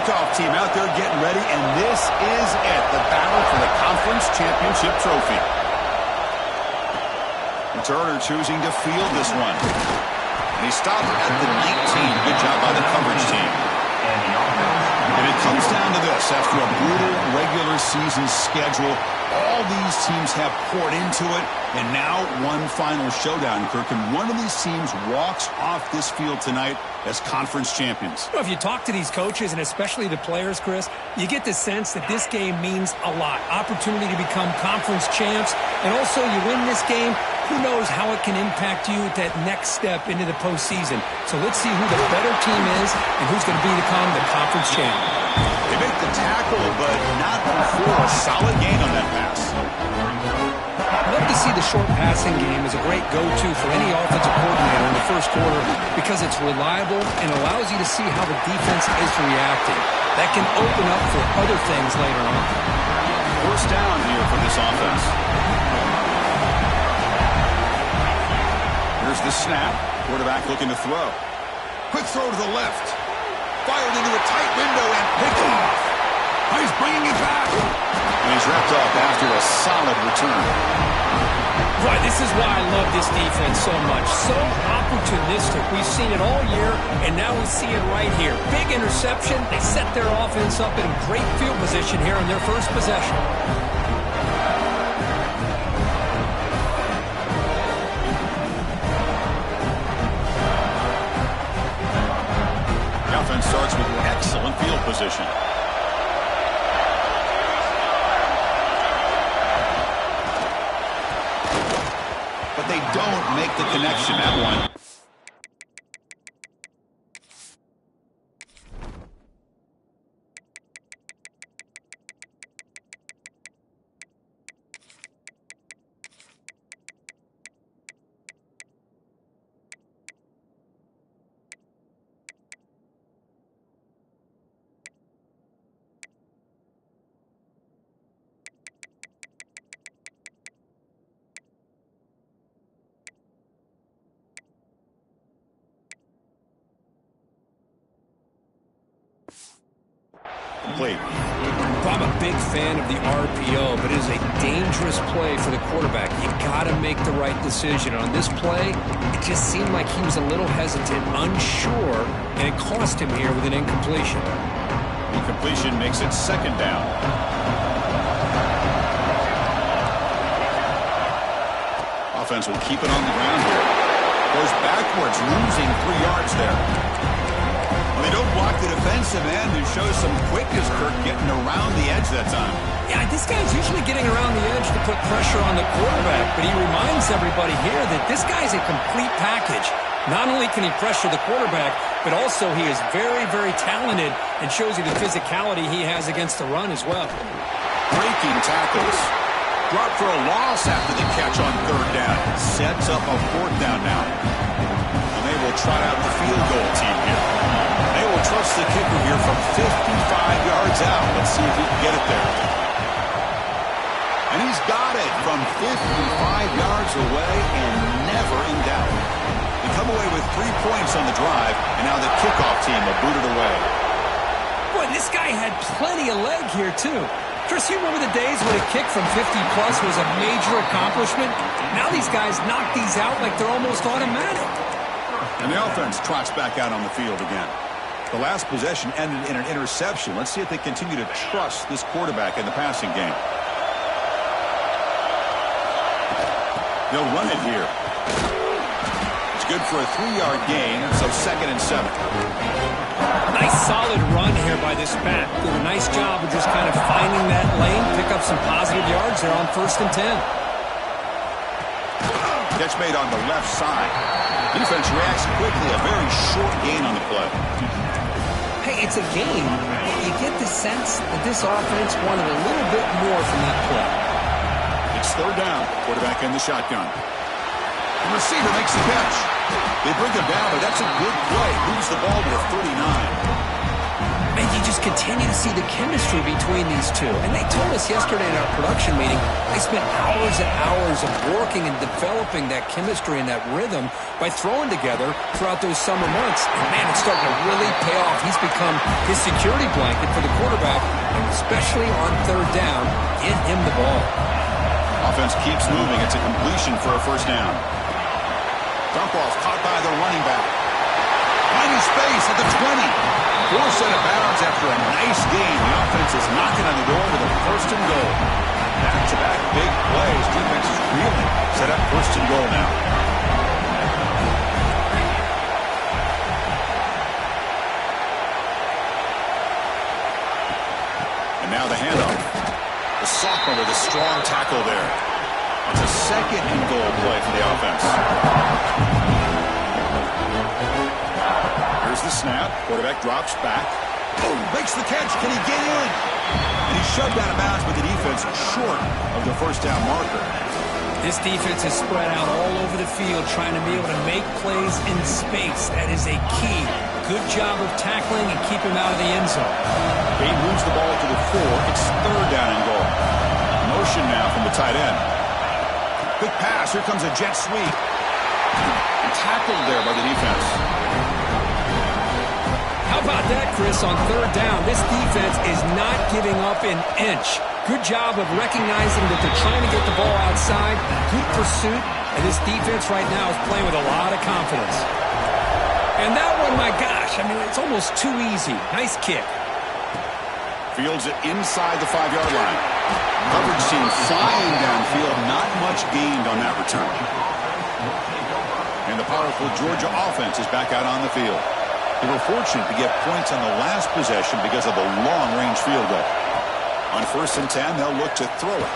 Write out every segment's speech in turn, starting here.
kickoff team out there getting ready, and this is it, the battle for the conference championship trophy. Returner choosing to field this one. And he stopped at the 19. Good job by the coverage team. And it comes down to this. After a brutal regular season schedule, all these teams have poured into it, and now one final showdown, Kirk. And one of these teams walks off this field tonight as conference champions. Well, if you talk to these coaches, and especially the players, Chris, you get the sense that this game means a lot. Opportunity to become conference champs, and also you win this game, who knows how it can impact you at that next step into the postseason. So let's see who the better team is and who's going to become the conference champ. They make the tackle, but not before a solid gain on that pass. I'd love to see the short passing game as a great go-to for any offensive coordinator in the first quarter because it's reliable and allows you to see how the defense is reacting. That can open up for other things later on. First down here for this offense. Here's the snap. Quarterback looking to throw. Quick throw to the left. Fired into a tight window and picked off. He's bringing it back. And he's wrapped up after a solid return. Right, this is why I love this defense so much. So opportunistic. We've seen it all year, and now we see it right here. Big interception. They set their offense up in great field position here on their first possession. The offense starts with excellent field position. But they don't make the connection, that one. Complete. I'm a big fan of the RPO, but it is a dangerous play for the quarterback. You got to make the right decision. On this play, it just seemed like he was a little hesitant, unsure, and it cost him here with an incompletion. Incompletion makes it second down. Offense will keep it on the ground here. Goes backwards, losing 3 yards there. They don't block the defensive end and show some quickness, Kirk, getting around the edge that time. Yeah, this guy's usually getting around the edge to put pressure on the quarterback, but he reminds everybody here that this guy's a complete package. Not only can he pressure the quarterback, but also he is very, very talented and shows you the physicality he has against the run as well. Breaking tackles. Drop for a loss after the catch on third down. Sets up a fourth down now. And they will try out the field goal team here. They will trust the kicker here from 55 yards out. Let's see if he can get it there. And he's got it from 55 yards away and never in doubt. They come away with 3 points on the drive, and now the kickoff team will boot it away. Boy, this guy had plenty of leg here, too. Chris, you remember the days when a kick from 50-plus was a major accomplishment? Now these guys knock these out like they're almost automatic. And the offense trots back out on the field again. The last possession ended in an interception. Let's see if they continue to trust this quarterback in the passing game. They'll run it here. It's good for a 3-yard gain, so 2nd and 7. Nice solid run here by this back. Did a nice job of just kind of finding that lane, pick up some positive yards there on 1st and 10. Catch made on the left side. Defense reacts quickly, a very short gain on the play. Hey, it's a game. You get the sense that this offense wanted a little bit more from that play. It's third down. Quarterback in the shotgun. The receiver makes the catch. They bring him down, but that's a good play. Moves the ball to the 39. Man, you just continue to see the chemistry between these two. And they told us yesterday in our production meeting, they spent hours and hours of working and developing that chemistry and that rhythm by throwing together throughout those summer months. And man, it's starting to really pay off. He's become his security blanket for the quarterback, and especially on third down, get him the ball. Offense keeps moving. It's a completion for a first down. Dump off caught by the running back. Finding space at the 20. Forced out of bounds after a nice game. The offense is knocking on the door with a first and goal. Back-to-back big plays. Defense is really set up first and goal now. And now the handoff. The sophomore with a strong tackle there. It's a second and goal play for the offense. Here's the snap. Quarterback drops back. Oh, makes the catch. Can he get in? And he's shoved out of bounds, but the defense is short of the first down marker. This defense is spread out all over the field, trying to be able to make plays in space. That is a key. Good job of tackling and keep him out of the end zone. He moves the ball to the 4. It's third down and goal. Motion now from the tight end. Quick pass. Here comes a jet sweep. Tackled there by the defense. How about that, Chris, on third down? This defense is not giving up an inch. Good job of recognizing that they're trying to get the ball outside. Good pursuit. And this defense right now is playing with a lot of confidence. And that one, my gosh, I mean, it's almost too easy. Nice kick. Fields it inside the 5-yard line. Coverage team flying downfield. Not much gained on that return. And the powerful Georgia offense is back out on the field. They were fortunate to get points on the last possession because of the long-range field goal. On 1st and 10, they'll look to throw it.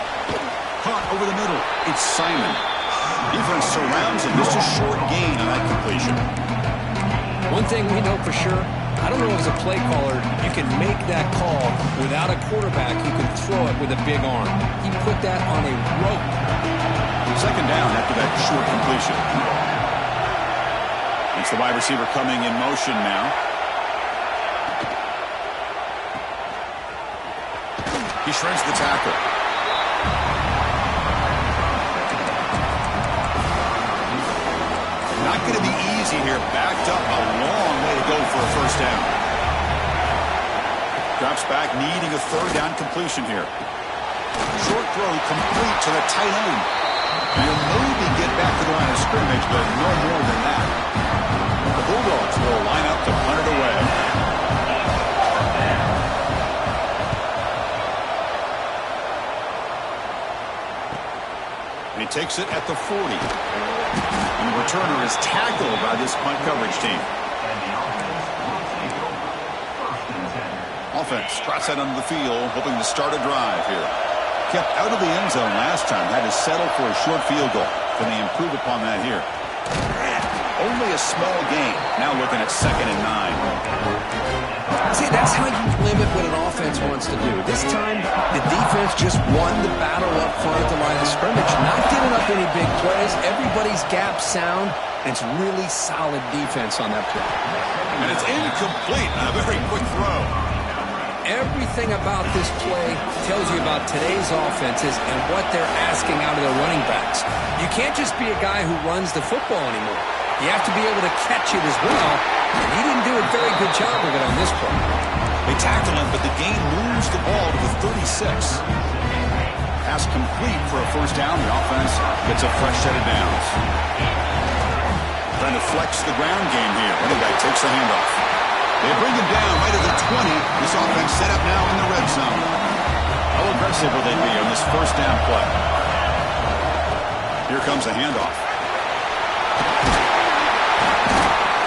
Caught over the middle. It's Simon. Defense surrounds him. Just a short gain on that completion. One thing we know for sure, I don't know as a play caller, you can make that call without a quarterback who can throw it with a big arm. He put that on a rope. Second down after that short completion. It's the wide receiver coming in motion now. He shreds the tackle. Not going to be easy here. Backed up a long way to go for a first down. Drops back, needing a third down completion here. Short throw complete to the tight end. He'll maybe get back to the line of scrimmage, but no more than that. The Bulldogs will line up to punt it away. And he takes it at the 40. And the returner is tackled by this punt coverage team. Offense trots out onto the field, hoping to start a drive here. Kept out of the end zone last time, had to settle for a short field goal. Can they improve upon that here? Only a small gain. Now looking at 2nd and 9. See, that's how you limit what an offense wants to do. This time, the defense just won the battle up front at the line of scrimmage. Not giving up any big plays. Everybody's gap sound. And it's really solid defense on that play. And it's incomplete. A very quick throw. Everything about this play tells you about today's offenses and what they're asking out of their running backs. You can't just be a guy who runs the football anymore. You have to be able to catch it as well, and he didn't do a very good job of it on this play. They tackle him, but the gain moves the ball to the 36. Pass complete for a first down. The offense gets a fresh set of downs. Trying to flex the ground game here. Running back takes the handoff. They bring him down right at the 20. This offense set up now in the red zone. How aggressive will they be on this first down play? Here comes a handoff.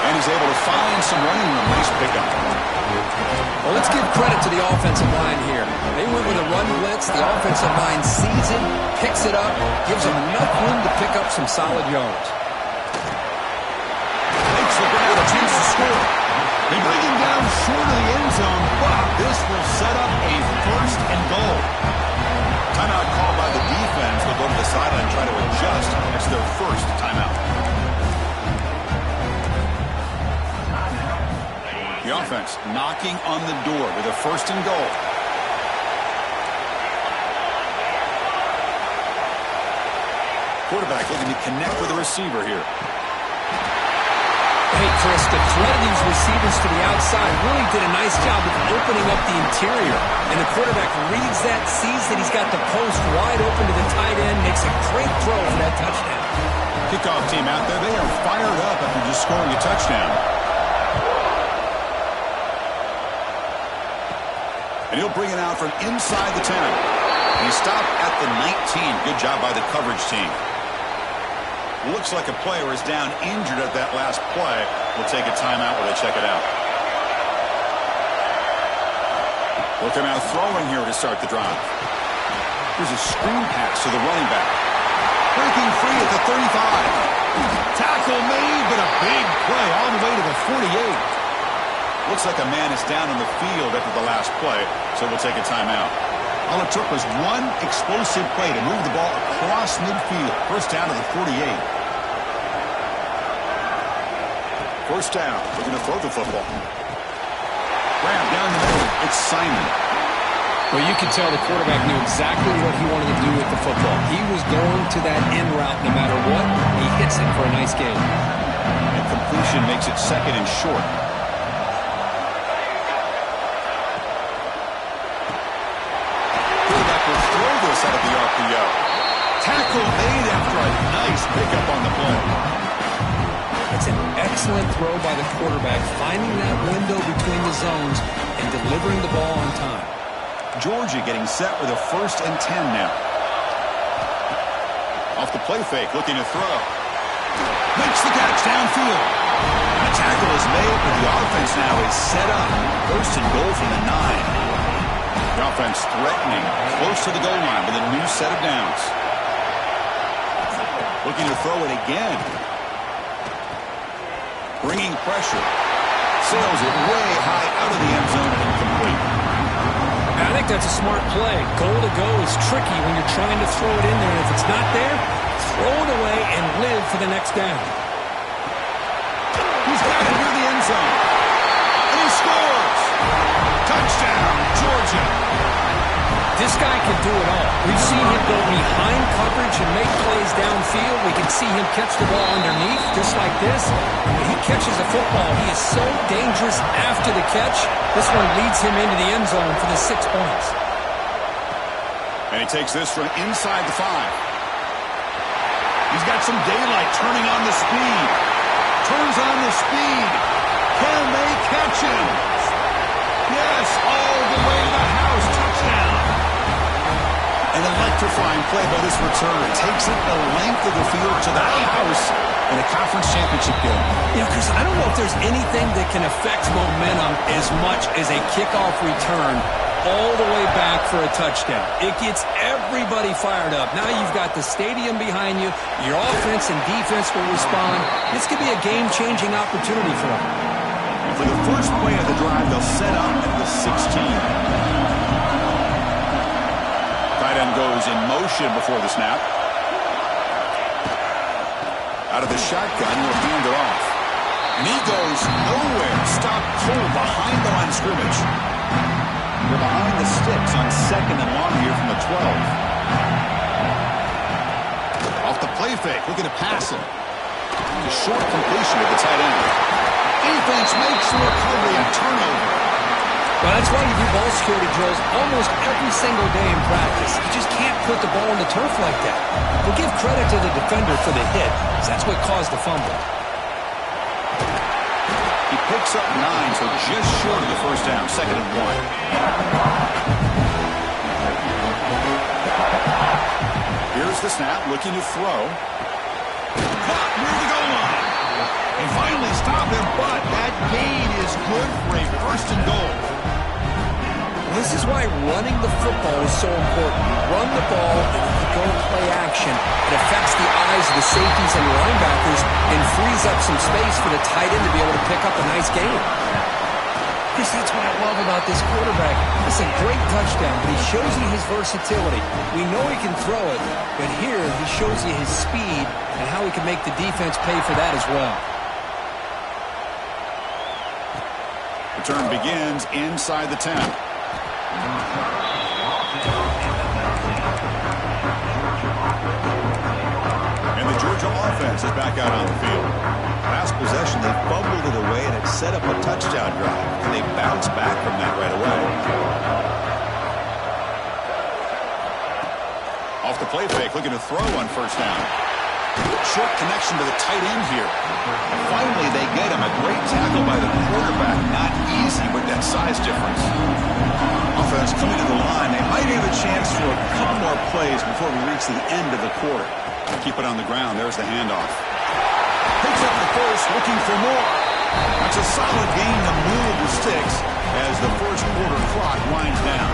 And he's able to find some running room. Nice pickup. Well, let's give credit to the offensive line here. They went with a run blitz. The offensive line sees it, picks it up, gives them enough room to pick up some solid yards. Makes the grab, a chance to score. They bring him down short of the end zone, but this will set up a first and goal. Timeout called by the defense. They'll go to the sideline and try to adjust. It's their first timeout. The defense knocking on the door with a 1st and goal. Quarterback looking to connect with the receiver here. Hey, Chris, the threat of these receivers to the outside really did a nice job of opening up the interior. And the quarterback reads that, sees that he's got the post wide open to the tight end, makes a great throw for that touchdown. Kickoff team out there, they are fired up after just scoring a touchdown. And he'll bring it out from inside the 10. And he stopped at the 19. Good job by the coverage team. Looks like a player is down injured at that last play. We'll take a timeout while they check it out. We'll come out throwing here to start the drive. Here's a screen pass to the running back. Breaking free at the 35. Tackle made, but a big play all the way to the 48. Looks like a man is down on the field after the last play, so we'll take a timeout. All it took was one explosive play to move the ball across midfield. 1st down to the 48. 1st down. Looking to throw the football. Grab down the middle. It's Simon. Well, you can tell the quarterback knew exactly what he wanted to do with the football. He was going to that in route no matter what. He hits it for a nice gain. And completion makes it 2nd and short. Out of the RPO. Tackle made after a nice pickup on the play. It's an excellent throw by the quarterback, finding that window between the zones and delivering the ball on time. Georgia getting set with a 1st and 10 now. Off the play fake, looking to throw. Makes the catch downfield. And a tackle is made, but the offense now is set up. 1st and goal from the 9. The offense threatening, close to the goal line with a new set of downs. Looking to throw it again. Bringing pressure. Sails it way high out of the end zone and incomplete. I think that's a smart play. Goal to go is tricky when you're trying to throw it in there. If it's not there, throw it away and live for the next down. He's got it near the end zone. And he scores! Touchdown, Georgia. This guy can do it all. We've seen him go behind coverage and make plays downfield. We can see him catch the ball underneath, just like this. And when he catches a football, he is so dangerous after the catch. This one leads him into the end zone for the 6 points. And he takes this from inside the 5. He's got some daylight turning on the speed. Turns on the speed. Can they catch him? Yes, all the way to the house. Touchdown. An electrifying play by this returner. Takes it the length of the field to the house in a conference championship game. You know, Chris, I don't know if there's anything that can affect momentum as much as a kickoff return all the way back for a touchdown. It gets everybody fired up. Now you've got the stadium behind you. Your offense and defense will respond. This could be a game-changing opportunity for them. For the first play of the drive, they'll set up at the 16. Tight end goes in motion before the snap. Out of the shotgun, he'll hand it off. And he goes nowhere. Stopped cold behind the line of scrimmage. They're behind the sticks on 2nd and long here from the 12. Off the play fake, looking to pass it. A short completion of the tight end. Defense makes the recovery and turnover. Well, that's why you do ball security drills almost every single day in practice. You just can't put the ball on the turf like that. We'll give credit to the defender for the hit, because that's what caused the fumble. He picks up 9, so just short of the 1st down, 2nd and 1. Here's the snap, looking to throw. Caught near the goal line. He finally stopped him, but that gain is good for a 1st and goal. This is why running the football is so important. You run the ball, and if you go play action, it affects the eyes of the safeties and the linebackers and frees up some space for the tight end to be able to pick up a nice gain. Chris, that's what I love about this quarterback. It's a great touchdown, but he shows you his versatility. We know he can throw it, but here he shows you his speed and how he can make the defense pay for that as well. Return begins inside the 10. And the Georgia offense is back out on the field. Last possession, they fumbled it away, and it set up a touchdown drive. And they bounced back from that right away. Off the play fake, looking to throw on first down. Short connection to the tight end here. Finally, they get him. A great tackle by the quarterback. Not easy with that size difference. Offense coming to the line. They might have a chance for a couple more plays before we reach the end of the quarter. Keep it on the ground. There's the handoff. Picks up the first, looking for more. That's a solid gain to move the sticks as the first quarter clock winds down.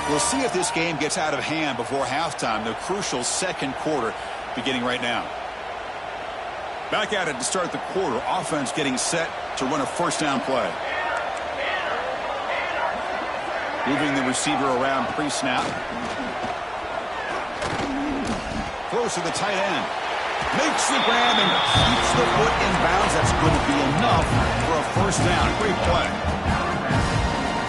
We'll see if this game gets out of hand before halftime. The crucial second quarter beginning right now. Back at it to start the quarter. Offense getting set to run a first down play. Moving the receiver around pre-snap. Throws to the tight end. Makes the grab and keeps the foot in bounds. That's going to be enough for a first down. Great play.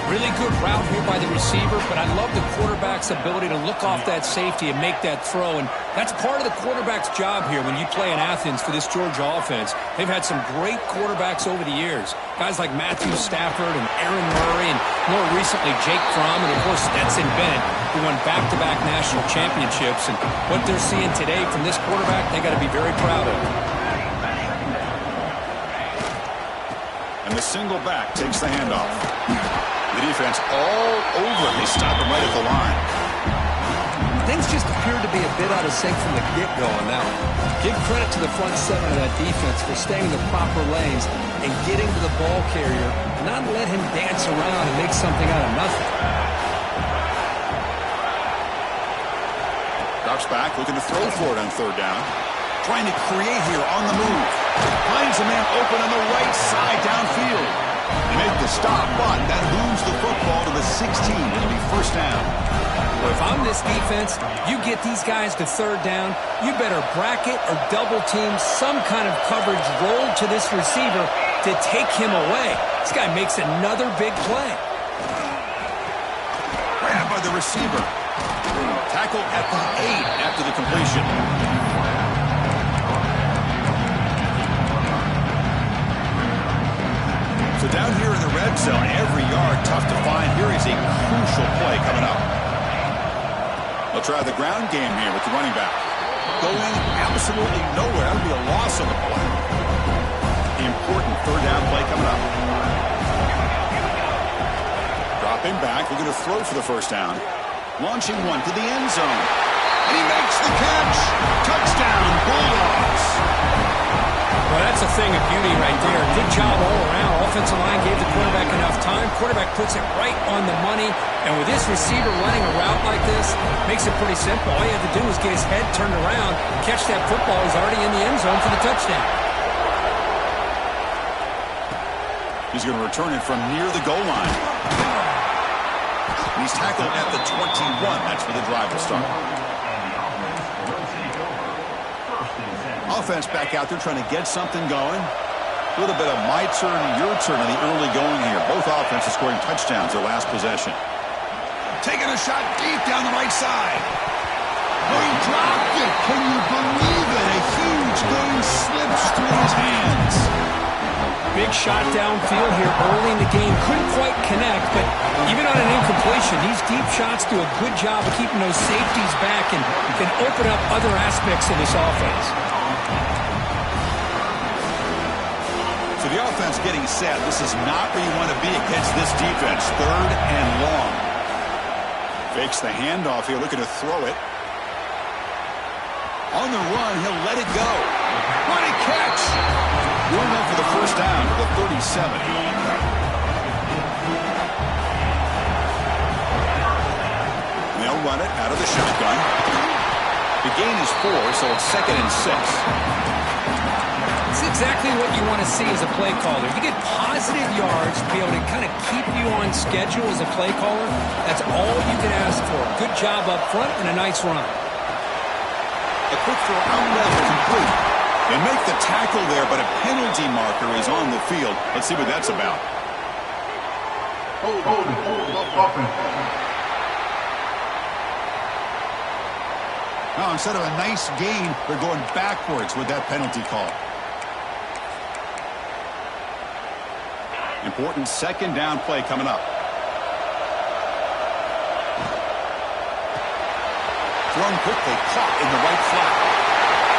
Really good route here by the receiver, but I love the quarterback's ability to look off that safety and make that throw. And that's part of the quarterback's job here when you play in Athens for this Georgia offense. They've had some great quarterbacks over the years. Guys like Matthew Stafford and Aaron Murray and more recently Jake Fromm and, of course, Stetson Bennett, who won back-to-back national championships. And what they're seeing today from this quarterback, they got to be very proud of. And the single back takes the handoff. The defense all over. They stop him right at the line. Things just appeared to be a bit out of sync from the get-go on that one. Give credit to the front seven of that defense for staying in the proper lanes and getting to the ball carrier, not let him dance around and make something out of nothing. Drops back, looking to throw for it on third down. Trying to create here on the move. Finds a man open on the right side downfield. They make the stop, but that moves the football to the 16. It'll be first down. Well, if I'm this defense, you get these guys to third down, you better bracket or double team some kind of coverage roll to this receiver to take him away. This guy makes another big play. Grabbed by the receiver. Tackle at the 8 after the completion. So down here in the red zone, every yard tough to find. Here is a crucial play coming up. They'll try the ground game here with the running back. Going absolutely nowhere. That would be a loss on the play. The important third down play coming up. Dropping back. We're going to throw for the first down. Launching one to the end zone. And he makes the catch. Touchdown, Bulldogs. Well, that's a thing of beauty right there. Good job all around. Offensive line gave the quarterback enough time. Quarterback puts it right on the money. And with this receiver running a route like this, makes it pretty simple. All you have to do is get his head turned around, catch that football. He's already in the end zone for the touchdown. He's going to return it from near the goal line. And he's tackled at the 21. That's where the drive will start. Offense back out there trying to get something going. A little bit of my turn, your turn in the early going here. Both offenses scoring touchdowns their last possession. Taking a shot deep down the right side. Oh, he dropped it. Can you believe it? A huge game slips through his hands. Big shot downfield here early in the game. Couldn't quite connect, but even on an incompletion, these deep shots do a good job of keeping those safeties back and can open up other aspects of this offense. So the offense getting set. This is not where you want to be against this defense. Third and long. Fakes the handoff here, looking to throw it. On the run, he'll let it go. What a catch! Going up for the first down to the 37. They'll run it out of the shotgun. The gain is 4, so it's 2nd and 6. It's exactly what you want to see as a play caller. You get positive yards to be able to kind of keep you on schedule as a play caller. That's all you can ask for. Good job up front and a nice run. A quick throw out left, complete. They make the tackle there, but a penalty marker is on the field. Let's see what that's about. Now, instead of a nice gain, they're going backwards with that penalty call. Important second down play coming up. Thrown quickly, caught in the right flat.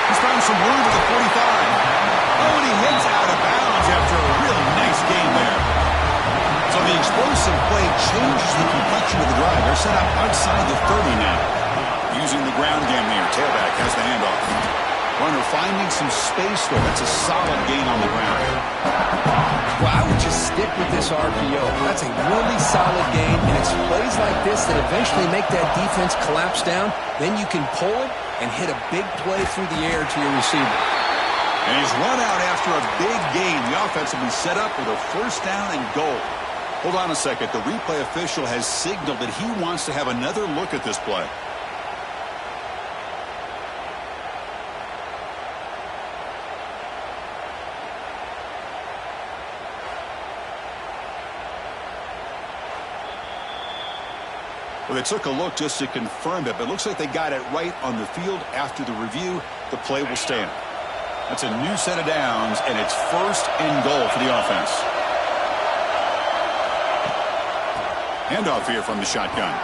He's found some room at the 45. Oh, and he heads out of bounds after a really nice game there. So the explosive play changes the complexion of the drive. They're set up outside the 30 now. Using the ground game here. Tailback has the handoff. Runner finding some space there. That's a solid gain on the ground. Well, I would just stick with this RPO. That's a really solid gain, and it's plays like this that eventually make that defense collapse down. Then you can pull it and hit a big play through the air to your receiver. And he's run out after a big gain. The offense will be set up with a first down and goal. Hold on a second. The replay official has signaled that he wants to have another look at this play. Well, they took a look just to confirm it, but it looks like they got it right on the field. After the review, the play will stand. That's a new set of downs, and it's first and goal for the offense. Handoff here from the shotgun.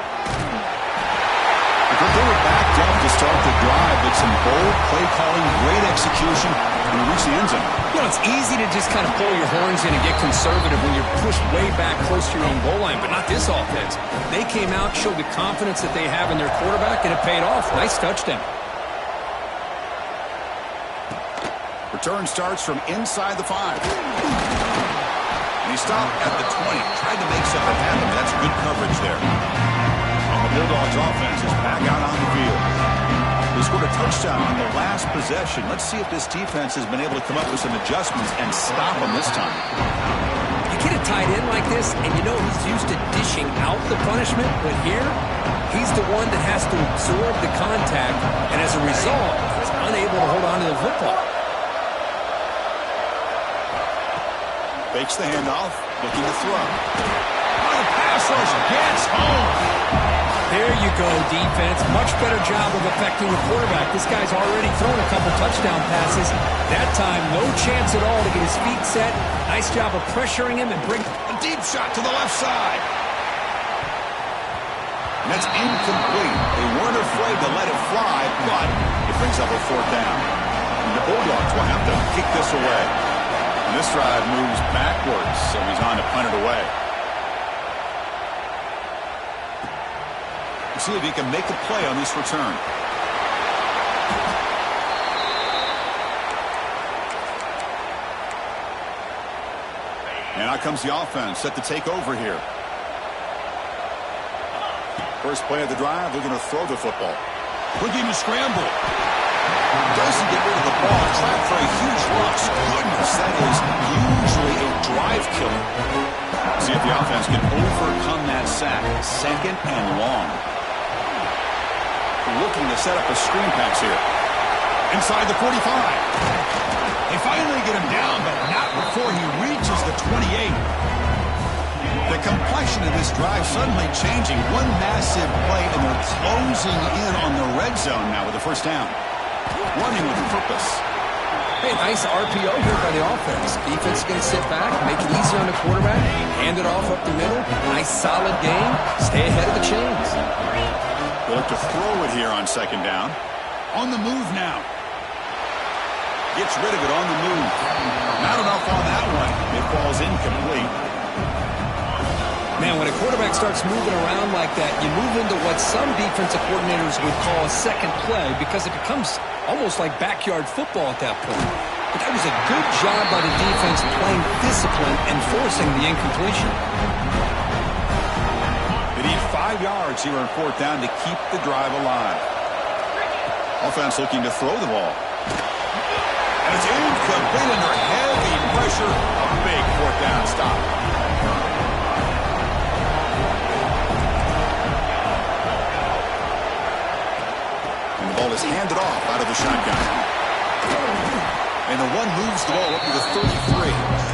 They were backed up to start the drive, but some bold play calling, great execution, and we reach the end zone. You know, it's easy to just kind of pull your horns in and get conservative when you're pushed way back close to your own goal line, but not this offense. They came out, showed the confidence that they have in their quarterback, and it paid off. Nice touchdown. Return starts from inside the 5. And he stopped at the 20. Tried to make something happen, but that's good coverage there. Bulldogs offense is back out on the field. They scored a touchdown on the last possession. Let's see if this defense has been able to come up with some adjustments and stop them this time. You get a tight end like this, and you know he's used to dishing out the punishment, but here, he's the one that has to absorb the contact, and as a result, he's unable to hold on to the football. Fakes the handoff, looking to throw. Oh, pass rush gets home. There you go, defense. Much better job of affecting the quarterback. This guy's already thrown a couple touchdown passes. That time, no chance at all to get his feet set. Nice job of pressuring him and bring a deep shot to the left side. And that's incomplete. They weren't afraid to let it fly, but it brings up a fourth down. And the Bulldogs will have to kick this away. And this drive moves backwards, so he's on to punt it away. See if he can make a play on this return. And out comes the offense, set to take over here. First play of the drive, they're going to throw the football. Quick game to scramble. Doesn't get rid of the ball. Trapped for a huge loss. Goodness, that is usually a drive killer. See if the offense can overcome that sack. Second and long. Looking to set up a screen pass here. Inside the 45. They finally get him down, but not before he reaches the 28. The complexion of this drive suddenly changing. One massive play, and they're closing in on the red zone now with the first down. Running with purpose. Hey, nice RPO here by the offense. Defense is going to sit back, make it easy on the quarterback, hand it off up the middle. Nice solid game. Stay ahead of the chains. They'll look to throw it here on second down. On the move now. Gets rid of it on the move. Not enough on that one. It falls incomplete. Man, when a quarterback starts moving around like that, you move into what some defensive coordinators would call a second play because it becomes almost like backyard football at that point. But that was a good job by the defense playing discipline and forcing the incompletion. They need 5 yards here on fourth down to keep the drive alive. Offense looking to throw the ball. And it's incomplete under heavy pressure. A big fourth down stop. And the ball is handed off out of the shotgun. And the one moves the ball up to the 33.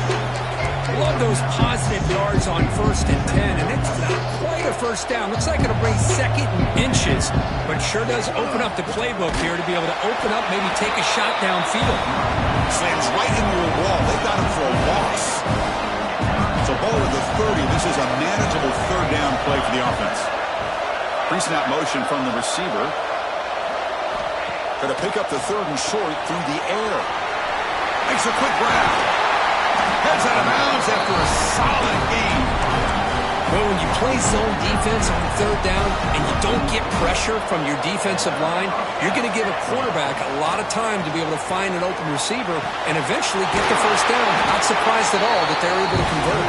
Love those positive yards on 1st and 10, and it's not quite a first down. Looks like it'll bring 2nd and inches, but sure does open up the playbook here to be able to open up, maybe take a shot downfield. Slams right into a wall. They got him for a loss. So ball at the 30. This is a manageable 3rd down play for the offense. Pre-snap motion from the receiver. Going to pick up the 3rd and short through the air. Makes a quick grab. Heads out of bounds after a solid gain. Well, when you play zone defense on 3rd down and you don't get pressure from your defensive line, you're going to give a quarterback a lot of time to be able to find an open receiver and eventually get the first down. Not surprised at all that they're able to convert.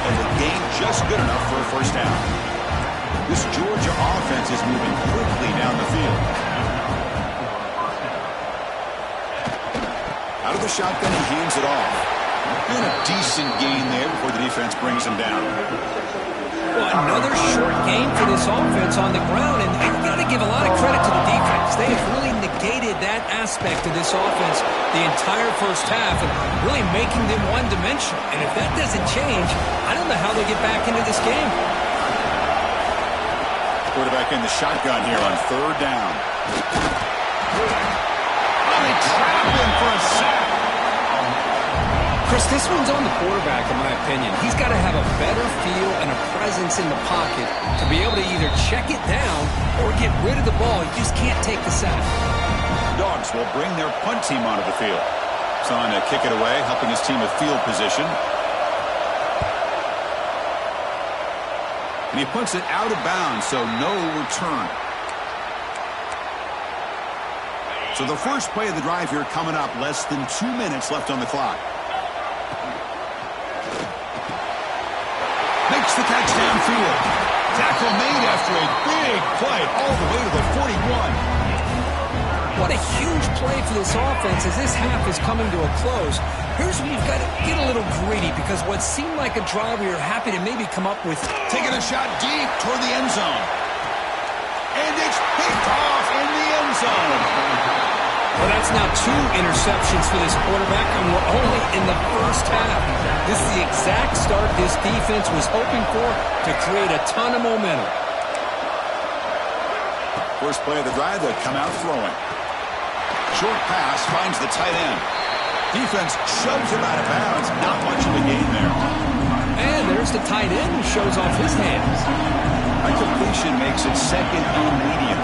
And the gain just good enough for a first down. This Georgia offense is moving quickly down the field. Out of the shotgun, he hands it off. And a decent gain there before the defense brings him down. Well, another short game for this offense on the ground, and you've got to give a lot of credit to the defense. They have really negated that aspect of this offense the entire first half and really making them one-dimensional. And if that doesn't change, I don't know how they get back into this game. Quarterback in the shotgun here on 3rd down. Oh, they trap him for a sack. Chris, this one's on the quarterback, in my opinion. He's got to have a better feel and a presence in the pocket to be able to either check it down or get rid of the ball. You just can't take the sack. Dogs will bring their punt team onto the field. Son to kick it away, helping his team with field position. And he punts it out of bounds, so no return. So the first play of the drive here coming up, less than 2 minutes left on the clock. Makes the catch downfield. Tackle made after a big play all the way to the 41. What a huge play for this offense as this half is coming to a close. Here's where you've got to get a little greedy because what seemed like a drive we were happy to maybe come up with. Taking a shot deep toward the end zone. And it's picked off in the end zone. Well, that's now 2 interceptions for this quarterback, and we're only in the first half. This is the exact start this defense was hoping for to create a ton of momentum. First play of the drive, they'll come out throwing. Short pass finds the tight end. Defense shoves him out of bounds. Not much of a gain there. And there's the tight end who shows off his hands. A completion makes it 2nd and medium.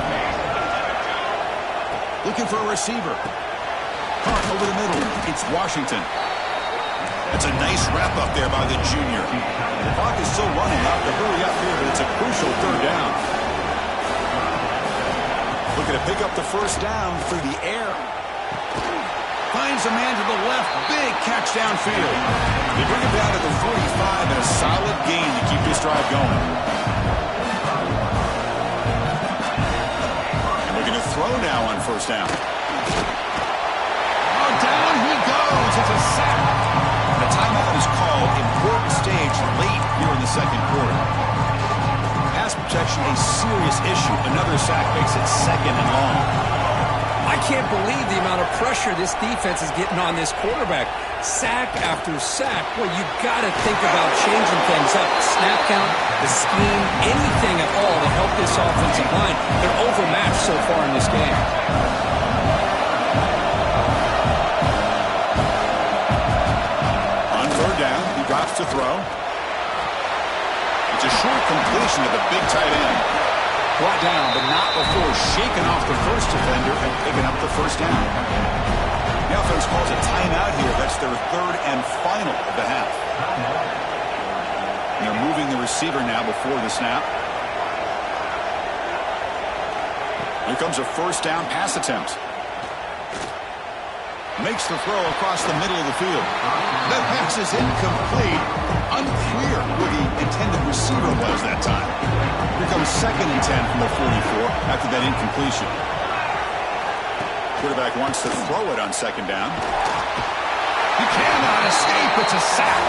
Looking for a receiver. Hunt over the middle. It's Washington. That's a nice wrap up there by the junior. The clock is still running out to hurry up here, but it's a crucial 3rd down. Looking to pick up the first down through the air. Finds a man to the left. Big catch downfield. They bring him down to the 45 and a solid gain to keep this drive going. And looking to throw now on first down. Oh, down he goes. It's a sack. And a timeout is called. Important stage late here in the 2nd quarter. Pass protection a serious issue. Another sack makes it 2nd and long. I can't believe the amount of pressure this defense is getting on this quarterback. Sack after sack. Well, you've got to think about changing things up. Snap count, the scheme, anything at all to help this offensive line. They're overmatched so far in this game. On 3rd down, he drops to throw. It's a short completion to the big tight end. Brought down, but not before shaking off the first defender and picking up the first down. The offense calls a timeout here. That's their 3rd and final of the half. And they're moving the receiver now before the snap. Here comes a first down pass attempt. Makes the throw across the middle of the field. That pass is incomplete. Unclear who the intended receiver was that time. Here comes 2nd and 10 from the 44 after that incompletion. Quarterback wants to throw it on second down. He cannot escape. It's a sack.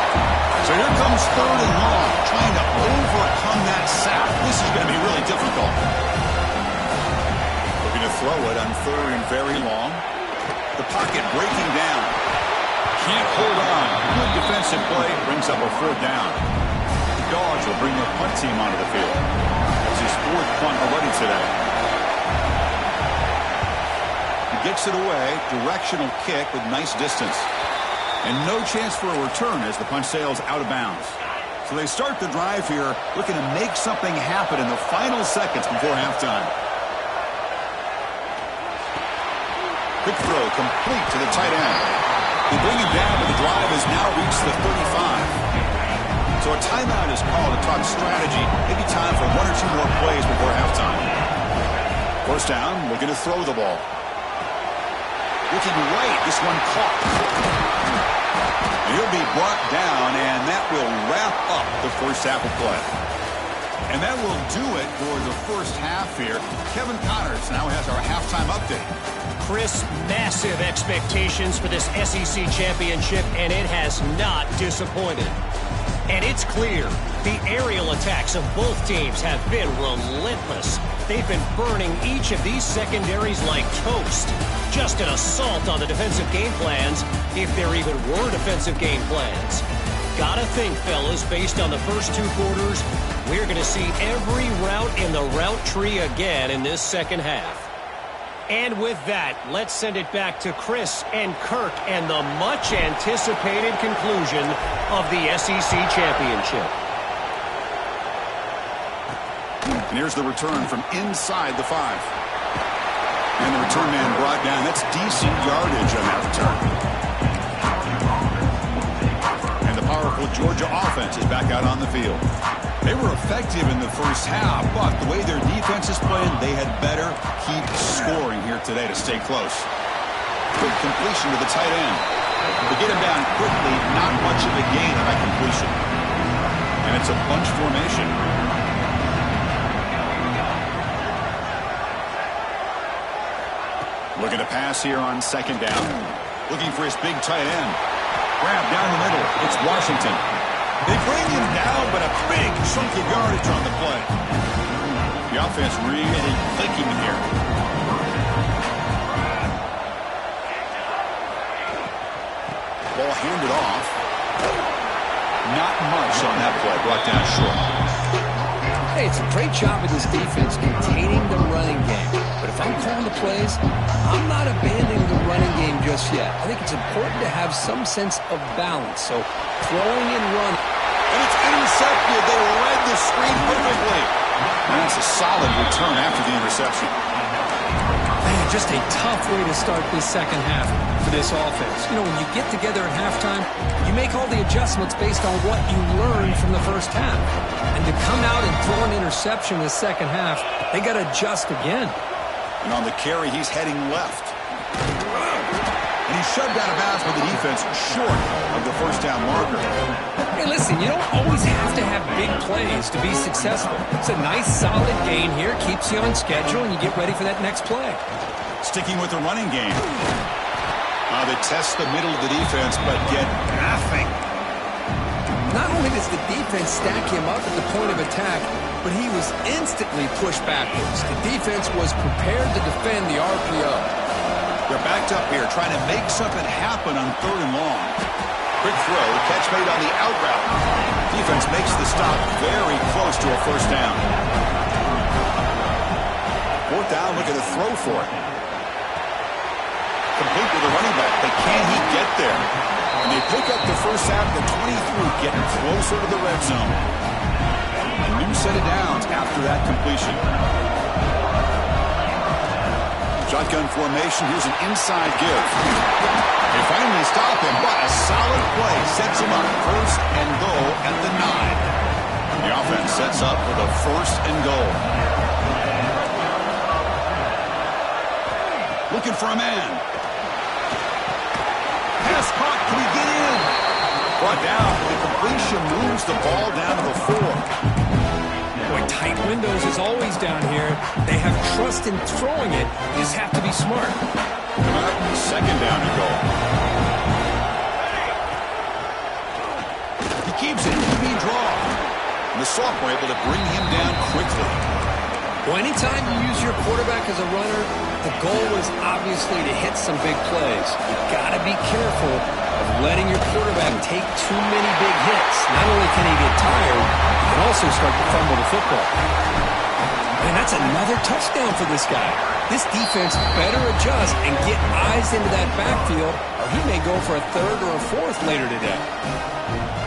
So here comes third and long, trying to overcome that sack. This is going to be really difficult. Looking to throw it on third and very long. The pocket breaking down. Can't hold on. Good defensive play. Brings up a fourth down. The Dogs will bring their punt team onto the field. That's his fourth punt already today. He gets it away. Directional kick with nice distance. And no chance for a return as the punt sails out of bounds. So they start the drive here looking to make something happen in the final seconds before halftime. Quick throw complete to the tight end. They bring him down, but the drive has now reached the 35. So a timeout is called to talk strategy. Maybe time for one or two more plays before halftime. First down, looking to throw the ball. Looking right, this one caught. And he'll be brought down, and that will wrap up the first half of play. And that will do it for the first half here. Kevin Connors now has our halftime update. Chris, massive expectations for this SEC championship, and it has not disappointed. And it's clear the aerial attacks of both teams have been relentless. They've been burning each of these secondaries like toast. Just an assault on the defensive game plans, if there even were defensive game plans. Gotta think, fellas, based on the first two quarters, we're going to see every route in the route tree again in this second half. And with that, let's send it back to Chris and Kirk and the much-anticipated conclusion of the SEC championship. And here's the return from inside the 5. And the return man brought down. That's decent yardage on that return. And the powerful Georgia offense is back out on the field. They were effective in the first half, but the way their defense is playing, they had better keep scoring here today to stay close. Quick completion to the tight end. They get him down quickly, not much of a gain on that completion. And it's a bunch formation. Looking to pass here on second down. Looking for his big tight end. Grab down the middle. It's Washington. They bring him down, but a big chunk of yardage on the play. The offense really clicking here. Ball handed off. Not much on that play. Brought down short. Hey, it's a great job of this defense containing the running game. But if I'm calling the plays, I'm not abandoning the running game just yet. I think it's important to have some sense of balance. So throwing and running. And it's intercepted. They read the screen perfectly. And that's a solid return after the interception. Man, just a tough way to start this second half for this offense. You know, when you get together at halftime, you make all the adjustments based on what you learned from the first half. And to come out and throw an interception in the second half, they got to adjust again. And on the carry, he's heading left. And he's shoved out of bounds with the defense short of the first down marker. Hey, listen, you don't always have to have big plays to be successful. It's a nice, solid gain here. Keeps you on schedule, and you get ready for that next play. Sticking with the running game. They test the middle of the defense, but get nothing. Not only does the defense stack him up at the point of attack, but he was instantly pushed backwards. The defense was prepared to defend the RPO. They're backed up here, trying to make something happen on third and long. Quick throw, catch made on the out route. Defense makes the stop very close to a first down. Fourth down, looking to throw for it. Complete with the running back, but can he get there? And they pick up the first half of the 23, getting closer to the red zone. A new set of downs after that completion. Shotgun formation, here's an inside give. They finally stop him, but a solid play sets him up first and goal at the 9. The offense sets up for the first and goal. Looking for a man. Pass caught, can he get in? Brought down, the completion moves the ball down to the 4. Boy, tight windows is always down here. They have trust in throwing it. You just have to be smart. Second down and goal. He keeps it. QB draw. And the sophomore able to bring him down quickly. Well, anytime you use your quarterback as a runner, the goal is obviously to hit some big plays. You've got to be careful of letting your quarterback take too many big hits. Not only can he get tired, he can also start to fumble the football. And that's another touchdown for this guy. This defense better adjust and get eyes into that backfield, or he may go for a third or a fourth later today.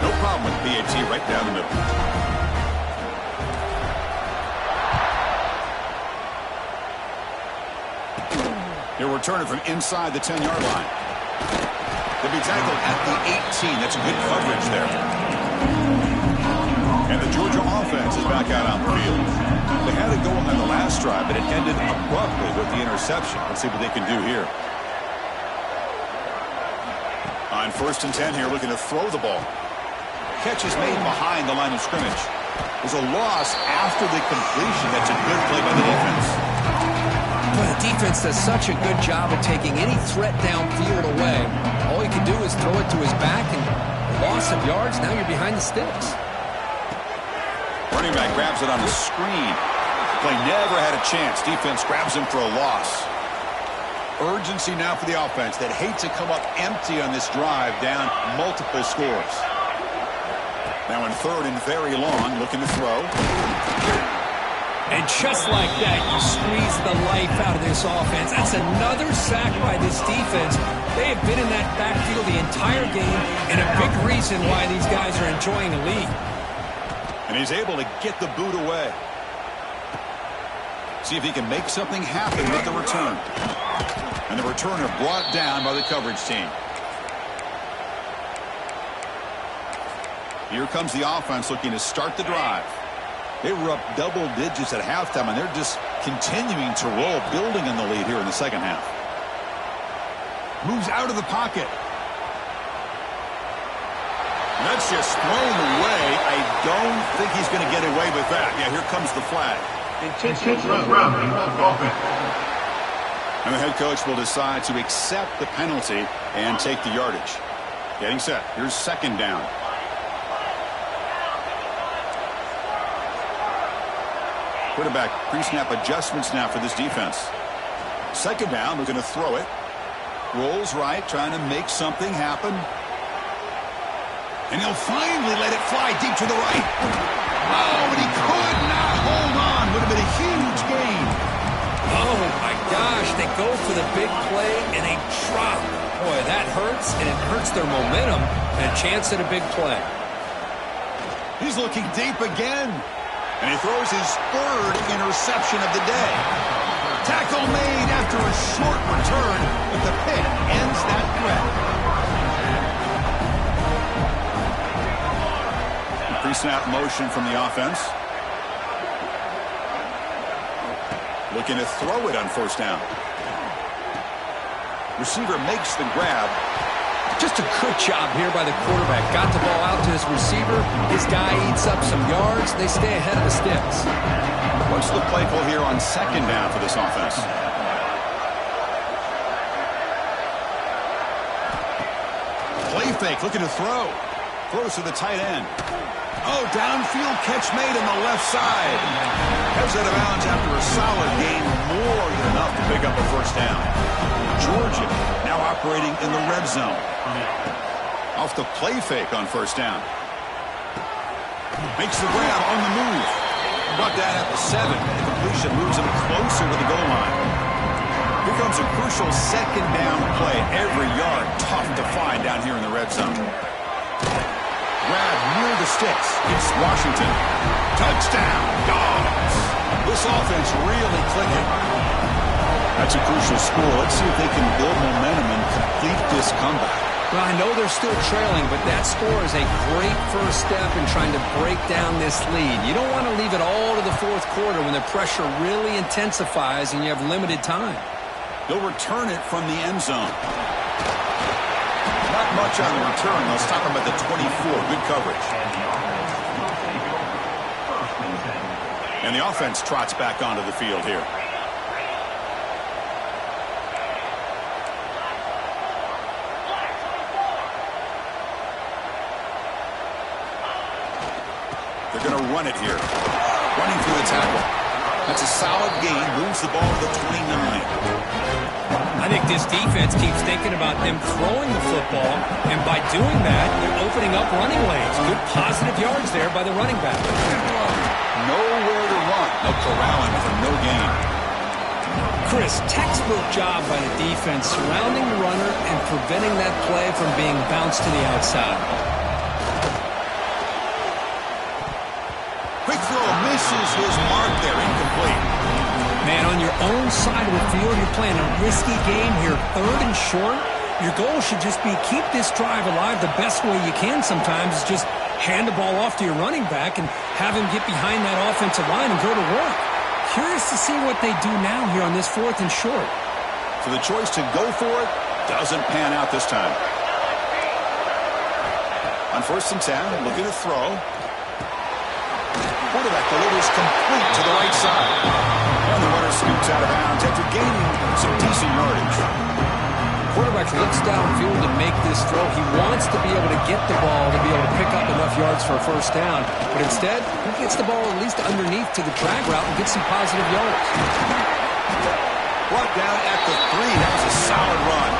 No problem with PAT right down the middle. He'll return it from inside the 10-yard line. They'll be tackled at the 18. That's good coverage there. And the Georgia offense is back out on the field. They had it going on the last drive, but it ended abruptly with the interception. Let's see what they can do here. On 1st and 10 here, looking to throw the ball. Catch is made behind the line of scrimmage. There's a loss after the completion. That's a good play by the defense. Well, the defense does such a good job of taking any threat downfield away. All you can do is throw it to his back, and a loss of yards, now you're behind the sticks. Running back grabs it on the screen. Play never had a chance. Defense grabs him for a loss. Urgency now for the offense that hate to come up empty on this drive, down multiple scores. Now in 3rd and very long, looking to throw. And just like that, you squeeze the life out of this offense. That's another sack by this defense. They have been in that backfield the entire game, and a big reason why these guys are enjoying the lead. And he's able to get the boot away. See if he can make something happen with the return. And the returner brought down by the coverage team. Here comes the offense looking to start the drive. They were up double digits at halftime, and they're just continuing to roll, building on the lead here in the second half. Moves out of the pocket. That's just thrown away. I don't think he's going to get away with that. Yeah, here comes the flag. Intentional grounding of offense. And the head coach will decide to accept the penalty and take the yardage. Getting set. Here's 2nd down. Quarterback pre-snap adjustments now for this defense. 2nd down, looking to throw it. Rolls right, trying to make something happen. And he'll finally let it fly deep to the right. Oh, but he could not hold on. Would have been a huge gain. Oh, my gosh. They go for the big play, and they drop. Boy, that hurts, and it hurts their momentum. And a chance at a big play. He's looking deep again. And he throws his 3rd interception of the day. Tackle made after a short return, but the pick ends that threat. Pre-snap motion from the offense. Looking to throw it on 1st down. Receiver makes the grab. Just a good job here by the quarterback. Got the ball out to his receiver. His guy eats up some yards. They stay ahead of the sticks. What's the play call here on 2nd down for this offense? Play fake, looking to throw. Throws to the tight end. Oh, downfield catch made on the left side. Heads out of bounds after a solid game, more than enough to pick up a 1st down. Georgia now operating in the red zone. Off the play fake on 1st down. Makes the grab on the move. Brought down at the 7. The completion moves him closer to the goal line. Here comes a crucial 2nd down play. Every yard tough to find down here in the red zone. Grab near the sticks. It's Washington. Touchdown, Dogs. This offense really clicking. That's a crucial score. Let's see if they can build momentum and complete this comeback. Well, I know they're still trailing, but that score is a great first step in trying to break down this lead. You don't want to leave it all to the 4th quarter when the pressure really intensifies and you have limited time. They'll return it from the end zone. Not much on the return. They'll stop him at the 24. Good coverage. And the offense trots back onto the field here. going to run it here. Running through the tackle. That's a solid gain. Moves the ball to the 29. I think this defense keeps thinking about them throwing the football, and by doing that, they're opening up running lanes. Good positive yards there by the running back. Nowhere to run. They'll corral him for no gain. Chris, textbook job by the defense surrounding the runner and preventing that play from being bounced to the outside. Quick throw misses his mark there. Incomplete. Man, on your own side of the field, you're playing a risky game here. 3rd and short. Your goal should just be keep this drive alive the best way you can sometimes is just hand the ball off to your running back and have him get behind that offensive line and go to work. Curious to see what they do now here on this 4th and short. So the choice to go for it doesn't pan out this time. On 1st and 10, looking to throw. Quarterback delivers complete to the right side. And the runner scoots out of bounds after gaining some decent yardage. Quarterback looks downfield to make this throw. He wants to be able to get the ball to be able to pick up enough yards for a 1st down. But instead, he gets the ball at least underneath to the drag route and gets some positive yards. Brought down at the 3. That was a solid run.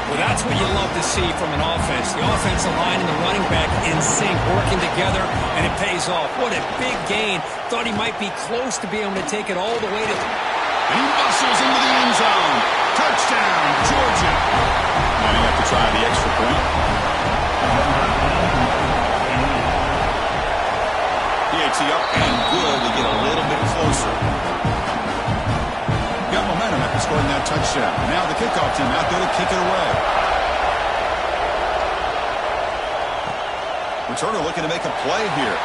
Well, that's what you love to see from an offense. The offensive line and the running back in sync, working together, and it pays off. What a big gain. Thought he might be close to being able to take it all the way to... And he muscles into the end zone. Touchdown, Georgia. And you have to try the extra point. PAT up and good to get a little bit closer. Got momentum after scoring that touchdown. Now the kickoff team out there to kick it away. Returner looking to make a play here.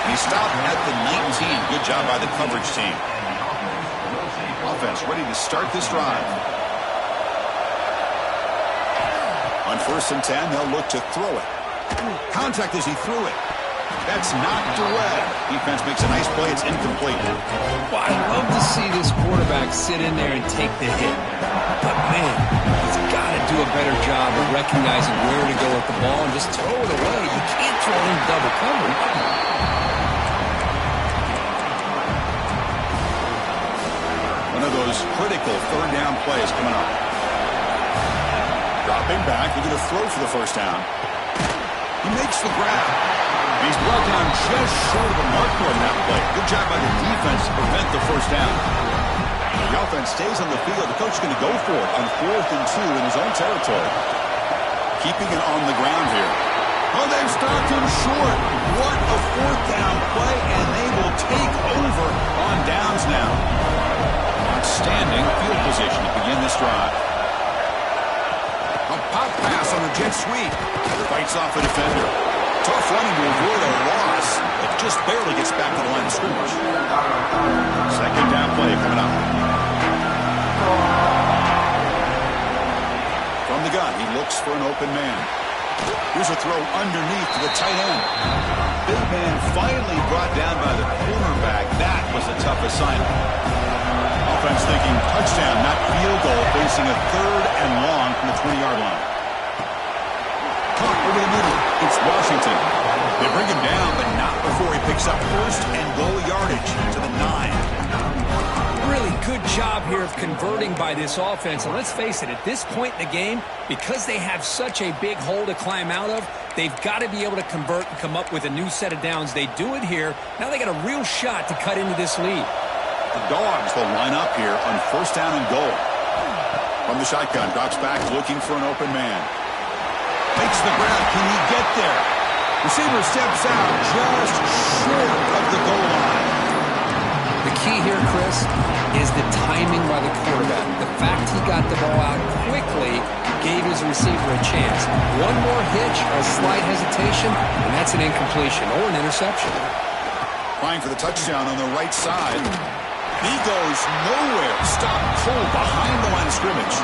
And he stopped at the 19. Good job by the coverage team. Offense ready to start this drive. On 1st and 10, they'll look to throw it. Contact as he threw it. That's knocked away. Defense makes a nice play. It's incomplete. Well, I'd love to see this quarterback sit in there and take the hit. But, man, he's got to do a better job of recognizing where to go with the ball and just throw it away. You can't throw it in double coverage. One of those critical 3rd down plays coming up. Dropping back, looking to throw for the 1st down. He makes the grab. He's brought down just short of the mark for that play. Good job by the defense to prevent the 1st down. The offense stays on the field. The coach is going to go for it on 4th and 2 in his own territory. Keeping it on the ground here. Oh, they've stopped him short. What a 4th down play, and they will take over on downs now. Outstanding field position to begin this drive. A pop pass on the jet sweep. Fights off a defender. Tough running to avoid a loss. It just barely gets back to the line of scrimmage. 2nd down play coming up. From the gun, he looks for an open man. Here's a throw underneath to the tight end. Big man finally brought down by the cornerback. That was a tough assignment. Offense thinking touchdown, not field goal, facing a 3rd and long from the 20-yard line. Caught over the middle. It's Washington. They bring him down, but not before he picks up 1st and goal yardage to the 9. Really good job here of converting by this offense. And let's face it, at this point in the game, because they have such a big hole to climb out of, they've got to be able to convert and come up with a new set of downs. They do it here. Now they got a real shot to cut into this lead. The Dogs will line up here on 1st down and goal. From the shotgun, drops back looking for an open man. Makes the grab. Can he get there? Receiver steps out just short of the goal line. The key here, Chris, is the timing by the quarterback. The fact he got the ball out quickly gave his receiver a chance. One more hitch or a slight hesitation, and that's an incompletion or an interception. Trying for the touchdown on the right side. He goes nowhere. Stopped cold behind the line of scrimmage.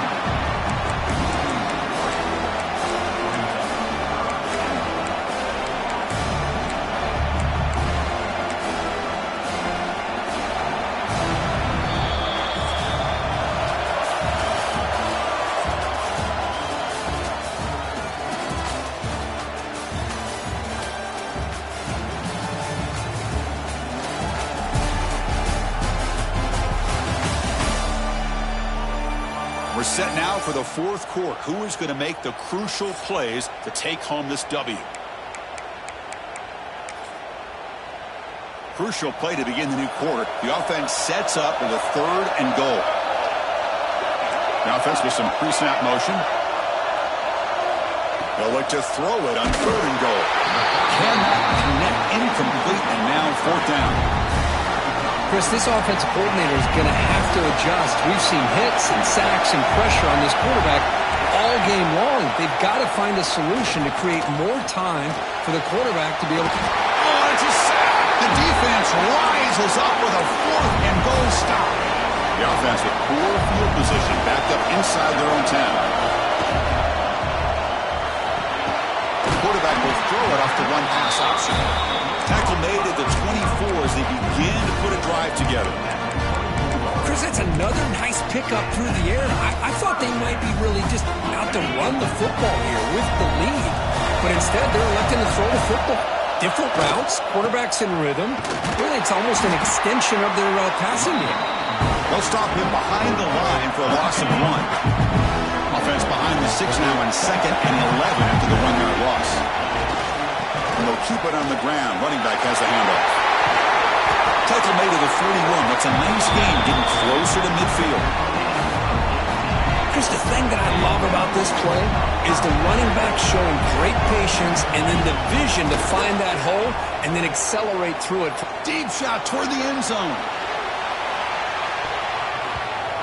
We're set now for the fourth quarter. Who is going to make the crucial plays to take home this W? Crucial play to begin the new quarter. The offense sets up with a 3rd and goal. The offense with some pre-snap motion. They'll look to throw it on 3rd and goal. Cannot connect, incomplete, and now 4th down. Chris, this offensive coordinator is going to have to adjust. We've seen hits and sacks and pressure on this quarterback all game long. They've got to find a solution to create more time for the quarterback to be able to... Oh, it's a sack! The defense rises up with a 4th and goal stop. The offense with poor field position backed up inside their own 10. The quarterback will throw it off the one-pass option. Tackle made at the 24 as they begin to put a drive together. Chris, that's another nice pickup through the air. I thought they might be really just out to run the football here with the lead. But instead, they're electing to throw the football. Different routes, quarterbacks in rhythm. Really, it's almost an extension of their passing game. They'll stop him behind the line for a loss of 1. Offense behind the 6 now on 2nd and 11 after the 1-yard loss. And they'll keep it on the ground. Running back has the handoff. Tackle made to the 41. That's a nice gain, getting closer to midfield. Chris, the thing that I love about this play is the running back showing great patience and then the vision to find that hole and then accelerate through it. Deep shot toward the end zone.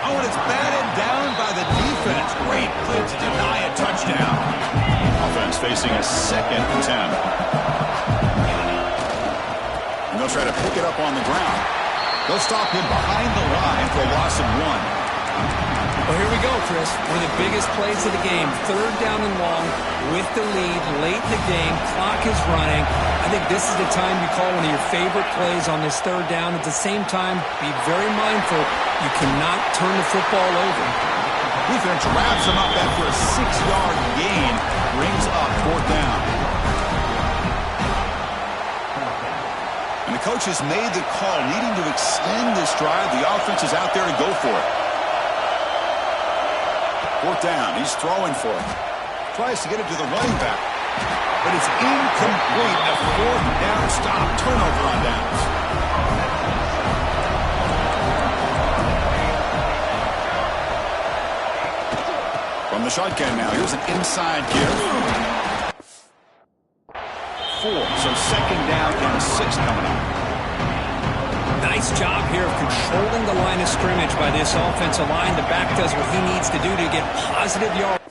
Oh, and it's batted down by the defense. Great play to deny a touchdown. Offense facing a 2nd and 10. And they'll try to pick it up on the ground. They'll stop him behind the line for a loss of 1. Well, here we go, Chris. One of the biggest plays of the game. 3rd down and long with the lead late in the game. Clock is running. I think this is the time you call one of your favorite plays on this 3rd down. At the same time, be very mindful. You cannot turn the football over. Defense wraps him up after a 6-yard gain. Brings up 4th down. And the coach has made the call, needing to extend this drive. The offense is out there to go for it. 4th down. He's throwing for it. Tries to get it to the running back. But it's incomplete. A 4th down stop. Turnover on downs. From the shotgun now. Here's an inside give. 4. So 2nd down and 6 coming up. Nice job here of controlling the line of scrimmage by this offensive line. The back does what he needs to do to get positive yards.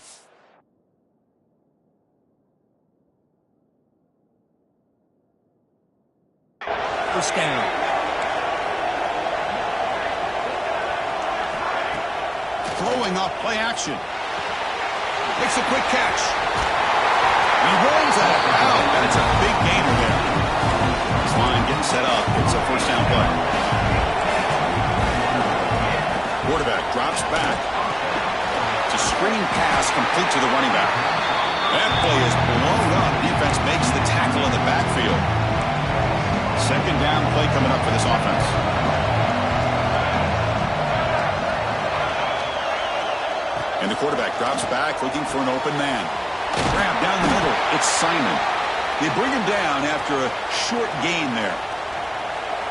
First down. Throwing off play action. Makes a quick catch. He runs out of bounds, and it's a big gainer there. This line getting set up. It's a 1st down play. Quarterback drops back. It's a screen pass complete to the running back. That play is blown up. Defense makes the tackle in the backfield. 2nd down play coming up for this offense. And the quarterback drops back looking for an open man. Grab down the middle. It's Simon. They bring him down after a short gain there.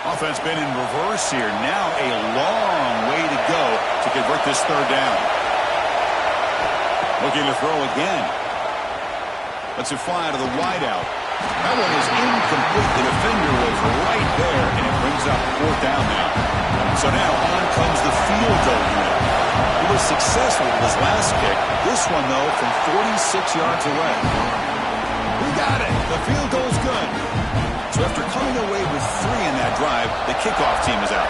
Offense been in reverse here. Now a long way to go to convert this 3rd down. Looking to throw again. Lets it fly to the wideout. That one is incomplete. The defender was right there, and it brings up 4th down now. So now on comes the field goal unit. He was successful with his last kick. This one, though, from 46 yards away. We got it. The field goal's good. So after coming away with 3 in that drive, the kickoff team is out.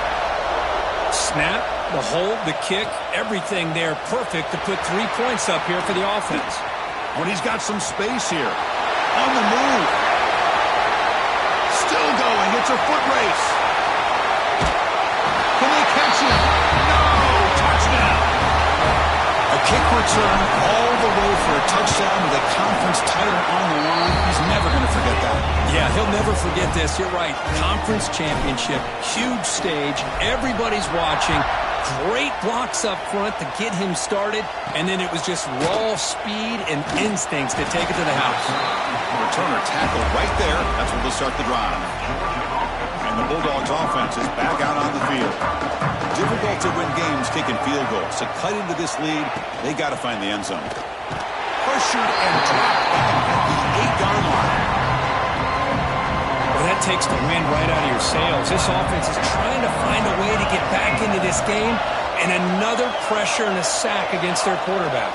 Snap, the hold, the kick, everything there perfect to put 3 points up here for the offense. When he's got some space here. On the move. Still going. It's a foot race. Can they catch him? No! Touchdown! A kick return all the way for a touchdown with a conference title on the line. He's never going to forget that. Yeah, he'll never forget this. You're right. Conference championship, huge stage. Everybody's watching. Great blocks up front to get him started, and then it was just raw speed and instincts to take it to the house. Returner tackle right there. That's where they'll start the drive. And the Bulldogs offense is back out on the field. Difficult to win games kicking field goals. To cut into this lead, they got to find the end zone. Pressured and dropped back at the 8-yard line. Well, that takes the wind right out of your sails. This offense is trying to find a way to get back into this game, and another pressure and a sack against their quarterback.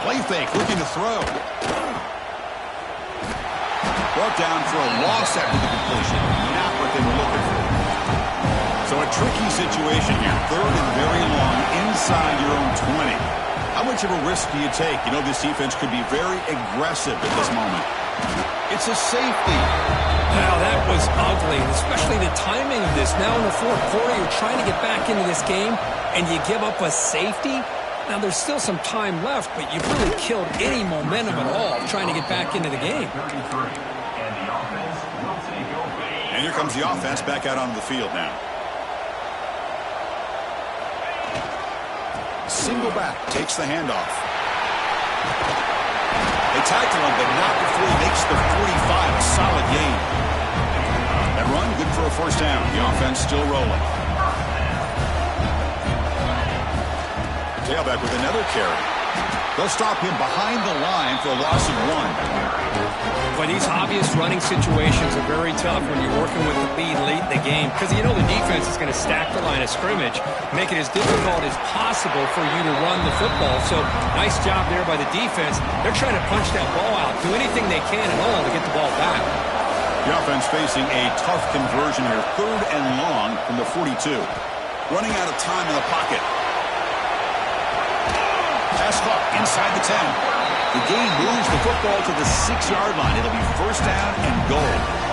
Play fake, looking to throw. Brought down for a loss after the completion. Not what they were looking for. So a tricky situation here. 3rd and very long inside your own 20. How much of a risk do you take? You know, this defense could be very aggressive at this moment. It's a safety. Wow, that was ugly, especially the timing of this. Now in the 4th quarter, you're trying to get back into this game, and you give up a safety. Now, there's still some time left, but you've really killed any momentum at all trying to get back into the game. And here comes the offense back out onto the field now. Single back, takes the handoff. They tackle him, but not before he makes the 45. A solid gain. That run, good for a first down. The offense still rolling. Tailback with another carry. They'll stop him behind the line for a loss of 1. But these obvious running situations are very tough when you're working with the lead late in the game, because you know the defense is going to stack the line of scrimmage, make it as difficult as possible for you to run the football. So nice job there by the defense. They're trying to punch that ball out, do anything they can at all to get the ball back. The offense facing a tough conversion here. 3rd and long from the 42. Running out of time in the pocket. Pass caught inside the 10. The game moves the football to the 6-yard line. It'll be first down and goal.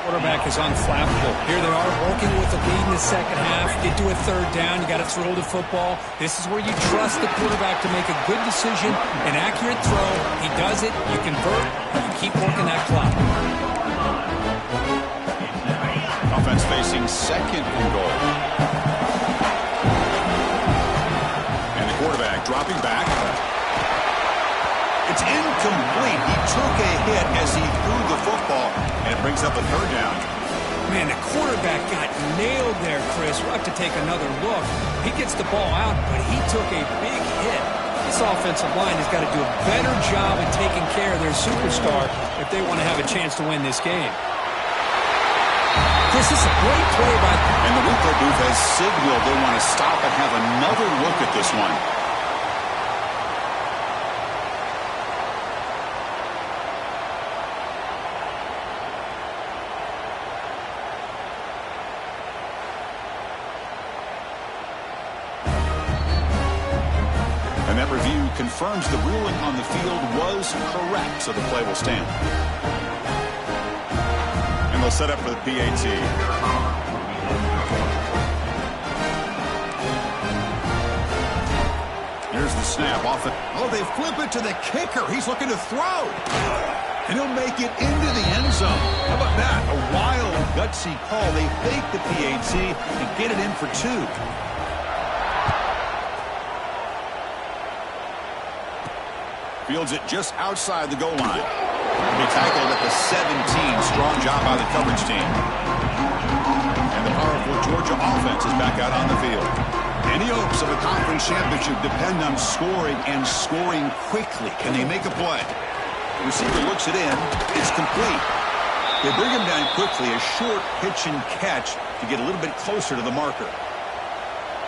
Quarterback is unflappable. Here they are working with the lead in the second half. Get to a 3rd down. You got to throw the football. This is where you trust the quarterback to make a good decision, an accurate throw. He does it. You convert. You keep working that clock. Offense facing 2nd and goal. And the quarterback dropping back. It's incomplete. He took a hit as he threw the football, and it brings up a 3rd down. Man, the quarterback got nailed there, Chris. We'll have to take another look. He gets the ball out, but he took a big hit. This offensive line has got to do a better job of taking care of their superstar if they want to have a chance to win this game. Chris, this is a great play by... And the replay booth has signaled they want to stop and have another look at this one. And that review confirms the ruling on the field was correct, so the play will stand. And they'll set up for the PAT. Here's the snap off it. Oh, they flip it to the kicker. He's looking to throw. And he'll make it into the end zone. How about that? A wild, gutsy call. They fake the PAT and get it in for 2. Fields it just outside the goal line. He'll be tackled at the 17. Strong job by the coverage team. And the powerful Georgia offense is back out on the field. Any hopes of a conference championship depend on scoring and scoring quickly. Can they make a play? The receiver looks it in. It's complete. They bring him down quickly, a short pitch and catch to get a little bit closer to the marker.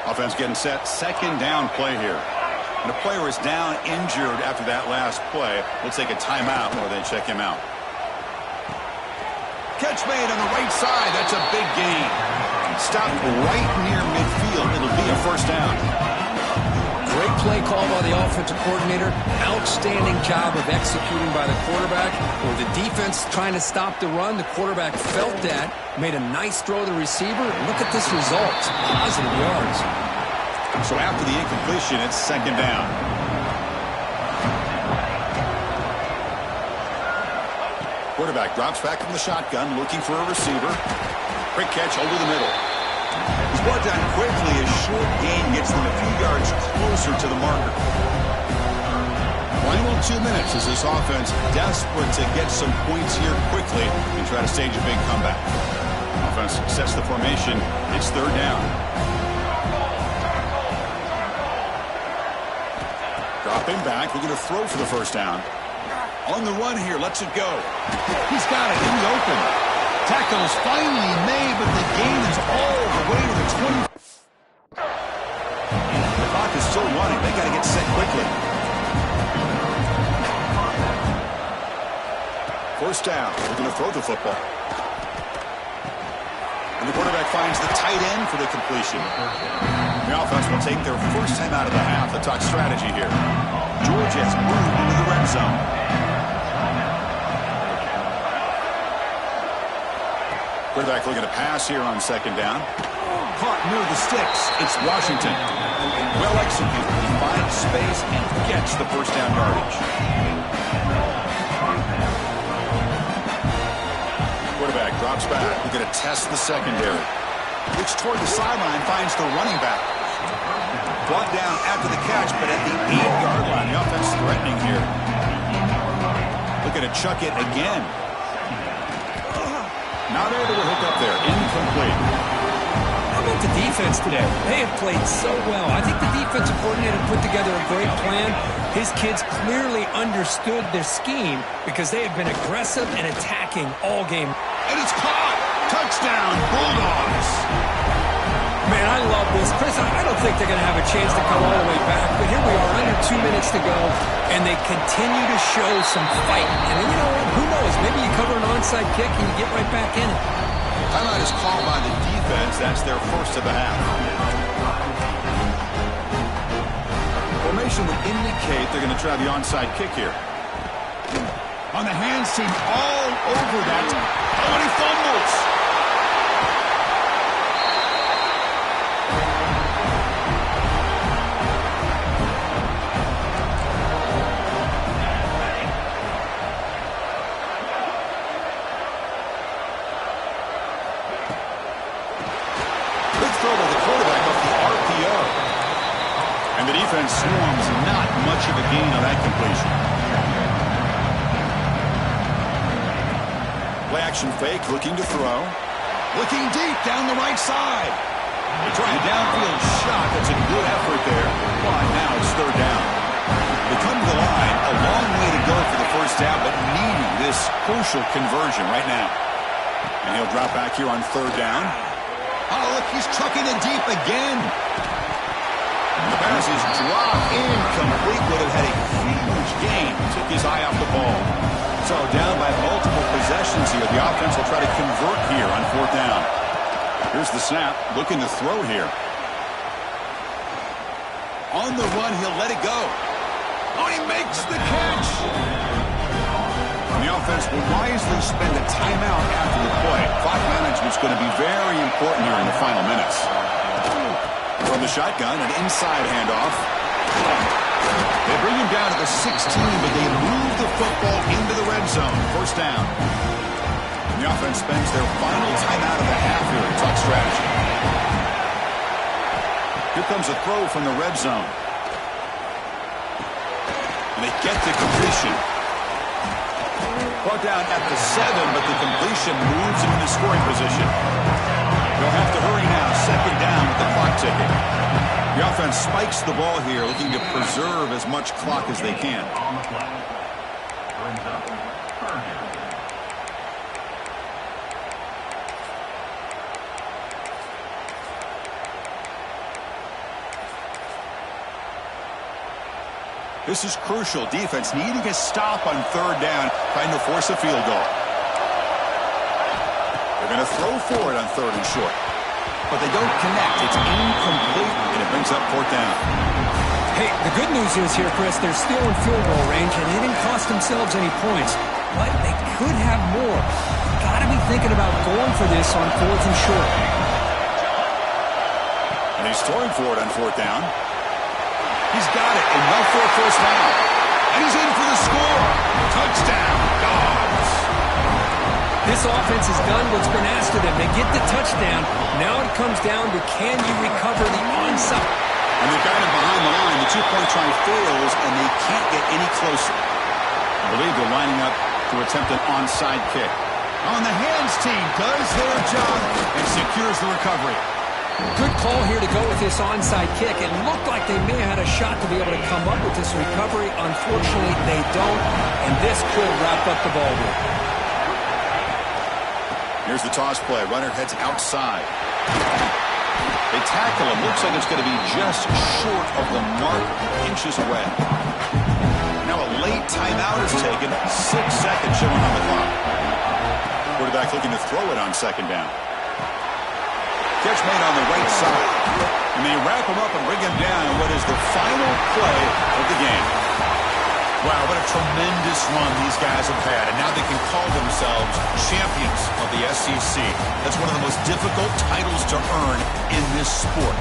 Offense getting set. Second down play here. And a player is down injured after that last play. We'll take a timeout or then check him out. Catch made on the right side. That's a big gain. Stopped right near midfield. It'll be a first down. Great play call by the offensive coordinator. Outstanding job of executing by the quarterback. With the defense trying to stop the run, the quarterback felt that, made a nice throw to the receiver. Look at this result. Positive yards. So after the incompletion, it's second down. Quarterback drops back from the shotgun, looking for a receiver. Quick catch over the middle. He's brought down quickly. A short gain gets them a few yards closer to the marker. Final 2 minutes as this offense desperate to get some points here quickly and try to stage a big comeback. Offense sets the formation. It's third down. Dropping back, looking to throw for the first down. On the run here, lets it go. He's got it in the open. Tackle is finally made, but the gain is all the way to the 20. The clock is still running. They got to get set quickly. First down. They're going to throw the football. And the quarterback finds the tight end for the completion. The offense will take their first time out of the half. The talk strategy here. Georgia has moved into the red zone. Quarterback looking to pass here on second down. Caught near the sticks. It's Washington. Well executed. He finds space and gets the first down yardage. Quarterback drops back. Looking to test the secondary. Looks toward the sideline, finds the running back. Brought down after the catch, but at the 8-yard line. The offense threatening here. Looking to chuck it again. Not able to hook up there. Incomplete. How about the defense today? They have played so well. I think the defensive coordinator put together a great plan. His kids clearly understood their scheme because they have been aggressive and attacking all game. And it's caught. Touchdown, Bulldogs. Man, I love this. Chris, I don't think they're going to have a chance to come all the way back, but here we are, under 2 minutes to go, and they continue to show some fight. And you know what? Who knows? Maybe you cover an onside kick and you get right back in it. Timeout is called by the defense. That's their first of the half. Formation would indicate they're going to try the onside kick here. On the hands team, all over that. Oh, and he fumbles. The defense swarms, not much of a gain on that completion. Play action fake, looking to throw. Looking deep down the right side. They try a downfield shot. That's a good effort there. But now it's third down. They come to the line, a long way to go for the first down, but needing this crucial conversion right now. And he'll drop back here on third down. Oh, look, he's trucking it deep again. The pass is dropped incomplete. Would have had a huge gain. Took his eye off the ball. So down by multiple possessions here. The offense will try to convert here on fourth down. Here's the snap. Looking to throw here. On the run, he'll let it go. Oh, he makes the catch. And the offense will wisely spend a timeout after the play. Clock management's going to be very important here in the final minutes. From the shotgun, an inside handoff. They bring him down to the 16, but they move the football into the red zone. First down. And the offense spends their final timeout of the half here in talk strategy. Here comes a throw from the red zone. And they get the completion. Brought down at the 7, but the completion moves him into scoring position. They'll have to hurry now. Second down with the clock ticking. The offense spikes the ball here, looking to preserve as much clock as they can. brings up third down. This is crucial. Defense needing a stop on third down, trying to force a field goal. They're going to throw for it on third and short. But they don't connect. It's incomplete, and it brings up fourth down. Hey, the good news is here, Chris, they're still in field goal range, and they didn't cost themselves any points. But they could have more. Got to be thinking about going for this on fourth and short. And he's throwing for it on fourth down. He's got it, and well for a first down. And he's in for the score. Touchdown, Dogs. This offense has done what's been asked of them. They get the touchdown. Now it comes down to can you recover the onside. And they've got him behind the line. The two-point try fails, and they can't get any closer. I believe they're lining up to attempt an onside kick. On the hands team does their job and secures the recovery. Good call here to go with this onside kick. It looked like they may have had a shot to be able to come up with this recovery. Unfortunately, they don't, and this could wrap up the ball game. Here's the toss play. Runner heads outside. They tackle him. Looks like it's going to be just short of the mark, inches away. Now a late timeout is taken. 6 seconds showing on the clock. Quarterback looking to throw it on second down. Catch made on the right side. And they wrap him up and bring him down in what is the final play of the game. Wow, what a tremendous run these guys have had. And now they can call themselves champions of the SEC. That's one of the most difficult titles to earn in this sport.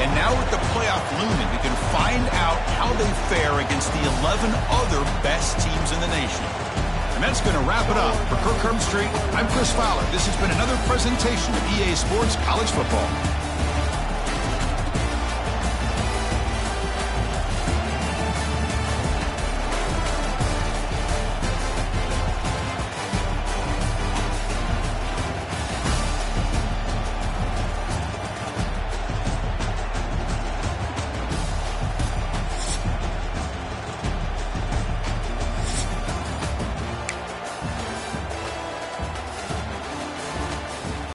And now with the playoff looming, we can find out how they fare against the 11 other best teams in the nation. And that's going to wrap it up. For Kirk Herbstreit, I'm Chris Fowler. This has been another presentation of EA Sports College Football.